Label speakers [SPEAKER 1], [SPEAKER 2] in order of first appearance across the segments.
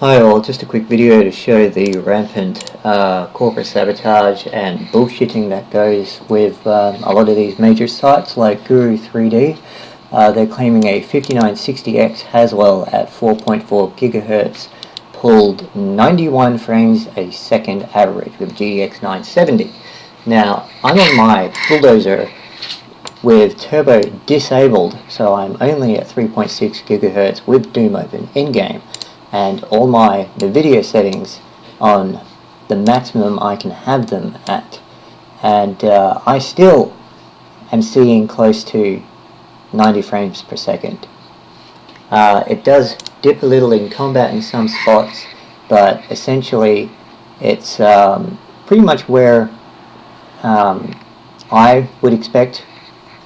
[SPEAKER 1] Hi all, just a quick video to show the rampant corporate sabotage and bullshitting that goes with a lot of these major sites like Guru 3D. They're claiming a 5960X Haswell at 4.4 GHz pulled 91 frames a second average with GTX 970. Now, I'm on my bulldozer with turbo disabled, so I'm only at 3.6 GHz with Doom open in-game, and all the video settings on the maximum I can have them at, and I still am seeing close to 90 frames per second. It does dip a little in combat in some spots, but essentially it's pretty much where I would expect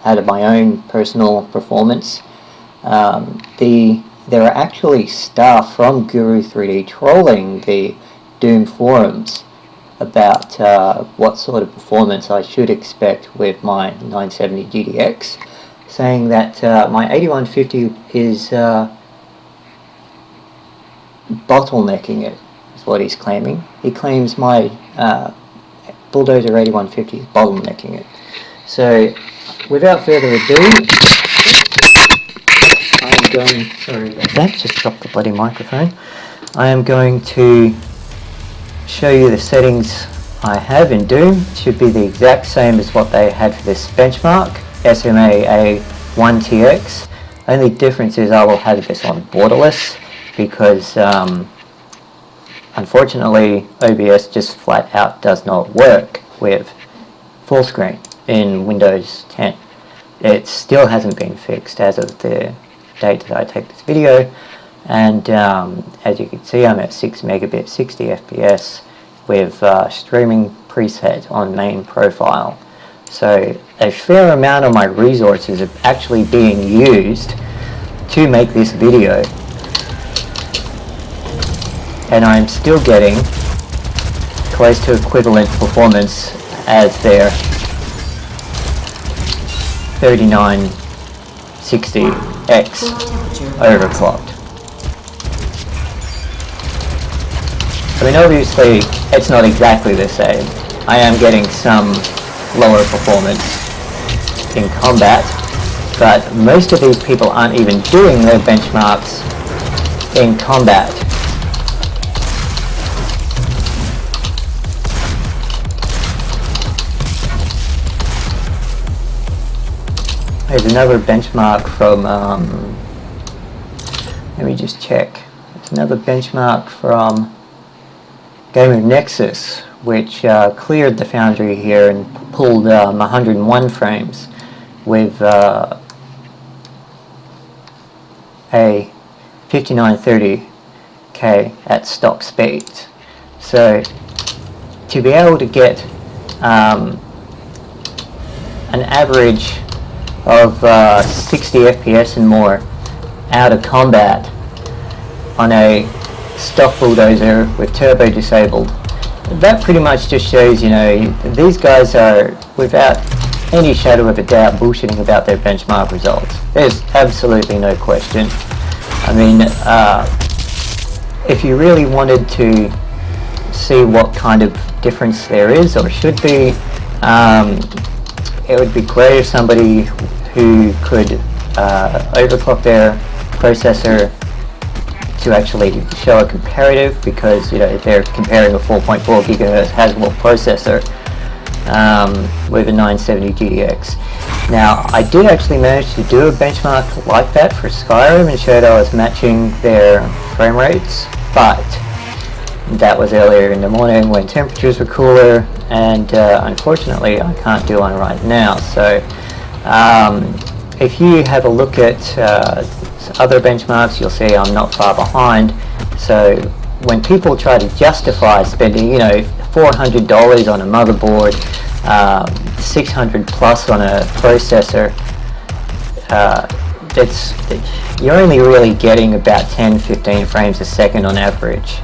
[SPEAKER 1] out of my own personal performance. There are actually staff from Guru 3D trolling the Doom forums about what sort of performance I should expect with my 970 GTX, saying that my 8150 is bottlenecking it, is what he's claiming. He claims my bulldozer 8150 is bottlenecking it. So, without further ado, sorry about that, just dropped the bloody microphone. I am going to show you the settings I have in Doom. It should be the exact same as what they had for this benchmark, smaa A1TX. Only difference is I will have this on borderless because unfortunately OBS just flat out does not work with full screen in Windows 10. It still hasn't been fixed as of the date that I take this video, and as you can see, I'm at 6 megabit 60 FPS with streaming preset on main profile. So a fair amount of my resources are actually being used to make this video, and I'm still getting close to equivalent performance as their 3960X overclocked. I mean, obviously it's not exactly the same. I am getting some lower performance in combat, but most of these people aren't even doing their benchmarks in combat. There's another benchmark from, let me just check. There's another benchmark from Game of Nexus, which cleared the foundry here and pulled 101 frames with a 5930K at stock speeds. So to be able to get an average of 60 FPS and more out of combat on a stock bulldozer with turbo disabled, that pretty much just shows, you know, these guys are, without any shadow of a doubt, bullshitting about their benchmark results. There's absolutely no question. I mean, if you really wanted to see what kind of difference there is or should be, it would be great if somebody who could overclock their processor to actually show a comparative, because, you know, they're comparing a 4.4 GHz Haswell processor with a 970 GTX. Now, I did actually manage to do a benchmark like that for Skyrim and showed I was matching their frame rates, but that was earlier in the morning when temperatures were cooler, and unfortunately I can't do one right now. So if you have a look at other benchmarks, you'll see I'm not far behind. So when people try to justify spending, you know, $400 on a motherboard, 600 plus on a processor, you're only really getting about 10-15 frames a second on average.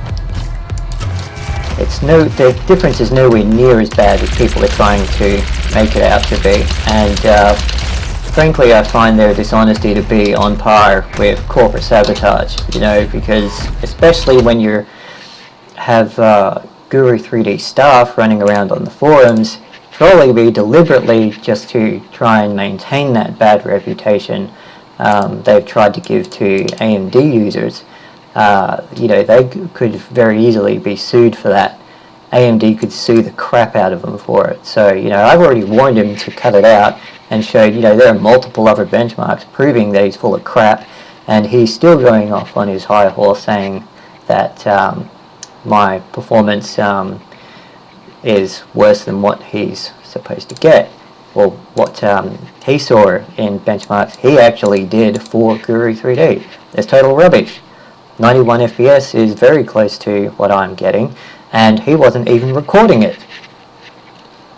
[SPEAKER 1] The difference is nowhere near as bad as people are trying to make it out to be, and frankly, I find their dishonesty to be on par with corporate sabotage, you know, because especially when you have Guru 3D staff running around on the forums, probably be deliberately just to try and maintain that bad reputation they've tried to give to AMD users. You know, they could very easily be sued for that. AMD could sue the crap out of them for it. So, you know, I've already warned him to cut it out and showed, you know, there are multiple other benchmarks proving that he's full of crap, and he's still going off on his high horse saying that my performance is worse than what he's supposed to get. Well, what he saw in benchmarks, he actually did for Guru 3D. It's total rubbish. 91 FPS is very close to what I'm getting, and he wasn't even recording it.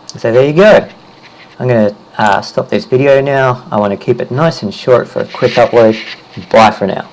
[SPEAKER 1] So there you go. I'm going to stop this video now. I want to keep it nice and short for a quick upload. Bye for now.